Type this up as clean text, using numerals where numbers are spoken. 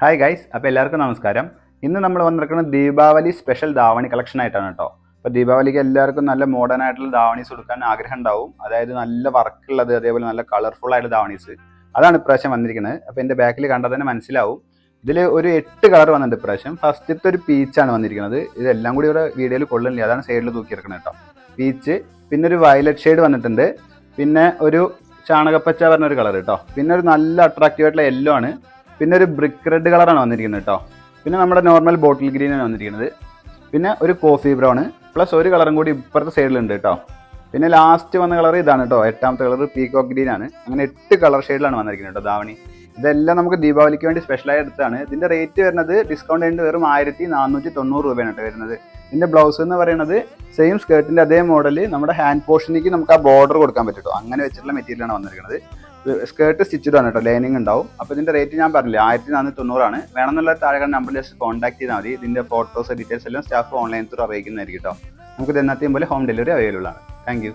Hi guys, അപ്പോൾ എല്ലാവർക്കും നമസ്കാരം. ഇന്ന് നമ്മൾ വന്നിരിക്കുന്നത് ദീപാവലി സ്പെഷ്യൽ ധാവണി കളക്ഷൻ ആയിട്ടാണ് കേട്ടോ. അപ്പോൾ ദീപാവലിക്ക് എല്ലാവർക്കും നല്ല മോഡേൺ ആയിട്ടുള്ള ധാവണീസ് കൊടുക്കാൻ ആഗ്രഹം ഉണ്ടാവും. അതായത് നല്ല വർക്കുള്ളത്, അതേപോലെ നല്ല കളർഫുൾ ആയിട്ടുള്ള ധാവണീസ്. അതാണ് ഇപ്രാവശ്യം വന്നിരിക്കുന്നത്. അപ്പോൾ എൻ്റെ ബാക്കിൽ കണ്ടാൽ തന്നെ മനസ്സിലാവും. ഇതിൽ ഒരു 8 കളർ വന്നിട്ടുണ്ട് ഇപ്രാവശ്യം. ഫസ്റ്റത്തെ ഒരു പീച്ചാണ് വന്നിരിക്കുന്നത്. ഇതെല്ലാം കൂടി ഇവിടെ വീഡിയോയിൽ കൊള്ളുന്നില്ല, അതാണ് സൈഡിൽ തൂക്കിയിരിക്കുന്നത് കേട്ടോ. പീച്ച്, പിന്നെ ഒരു വയലറ്റ് ഷെയ്ഡ് വന്നിട്ടുണ്ട്, പിന്നെ ഒരു ചാണകപ്പച്ച പറഞ്ഞൊരു കളർ കേട്ടോ, പിന്നെ ഒരു നല്ല അട്രാക്റ്റീവ് ആയിട്ടുള്ള യെല്ലോ ആണ്, പിന്നെ ഒരു ബ്രിക്ക് റെഡ് കളറാണ് വന്നിരിക്കുന്നത് കേട്ടോ, പിന്നെ നമ്മുടെ നോർമൽ ബോട്ടിൽ ഗ്രീനാണ് വന്നിരിക്കുന്നത്, പിന്നെ ഒരു കോഫി ബ്രൗൺ പ്ലസ് ഒരു കളറും കൂടി ഇപ്പുറത്തെ സൈഡിലുണ്ട് കേട്ടോ. പിന്നെ ലാസ്റ്റ് വന്ന കളർ ഇതാണ് കേട്ടോ, 8ാമത്തെ കളർ പീകോക്ക് ഗ്രീൻ ആണ്. അങ്ങനെ 8 കളർ ഷെയ്ഡിലാണ് വന്നിരിക്കുന്നത് കേട്ടോ ധാവണി. ഇതെല്ലാം നമുക്ക് ദീപാവലിക്ക് വേണ്ടി സ്പെഷ്യലായി എടുത്താണ്. ഇതിൻ്റെ റേറ്റ് വരുന്നത് ഡിസ്കൗണ്ട് കഴിഞ്ഞിട്ട് വെറും 1490 രൂപയാണ് കേട്ടോ വരുന്നത്. ഇതിൻ്റെ ബ്ലൗസ് എന്ന് പറയുന്നത് സെയിം സ്കേർട്ടിൻ്റെ അതേ മോഡൽ നമ്മുടെ ഹാൻഡ് പോർഷനിലേക്ക് നമുക്ക് ആ ബോർഡർ കൊടുക്കാൻ പറ്റും കേട്ടോ. അങ്ങനെ വെച്ചിട്ടുള്ള മെറ്റീരിയലാണ് വന്നിരിക്കുന്നത്. സ്കേർട്ട് സ്റ്റിച്ചഡ് ആണ് കേട്ടോ, ലൈനിങ് ഉണ്ടാവും. അപ്പോൾ ഇതിൻ്റെ റേറ്റ് ഞാൻ പറഞ്ഞില്ലേ 1490 ആണ്. വേണമെന്നുള്ള താഴെ നമ്പറിൽ ജസ്റ്റ് കോൺടാക്ട് ചെയ്താൽ മതി. ഇതിൻ്റെ ഫോട്ടോസ് ഡീറ്റെയിൽസ് എല്ലാം സ്റ്റാഫ് ഓൺലൈൻ ത്രൂ അറിയിക്കുന്നതായിരിക്കും കേട്ടോ. നമുക്ക് ഇത് എന്നത്തെയും പോലെ ഹോം ഡെലിവറി അവൈലബിൾ ആണ്. Thank you.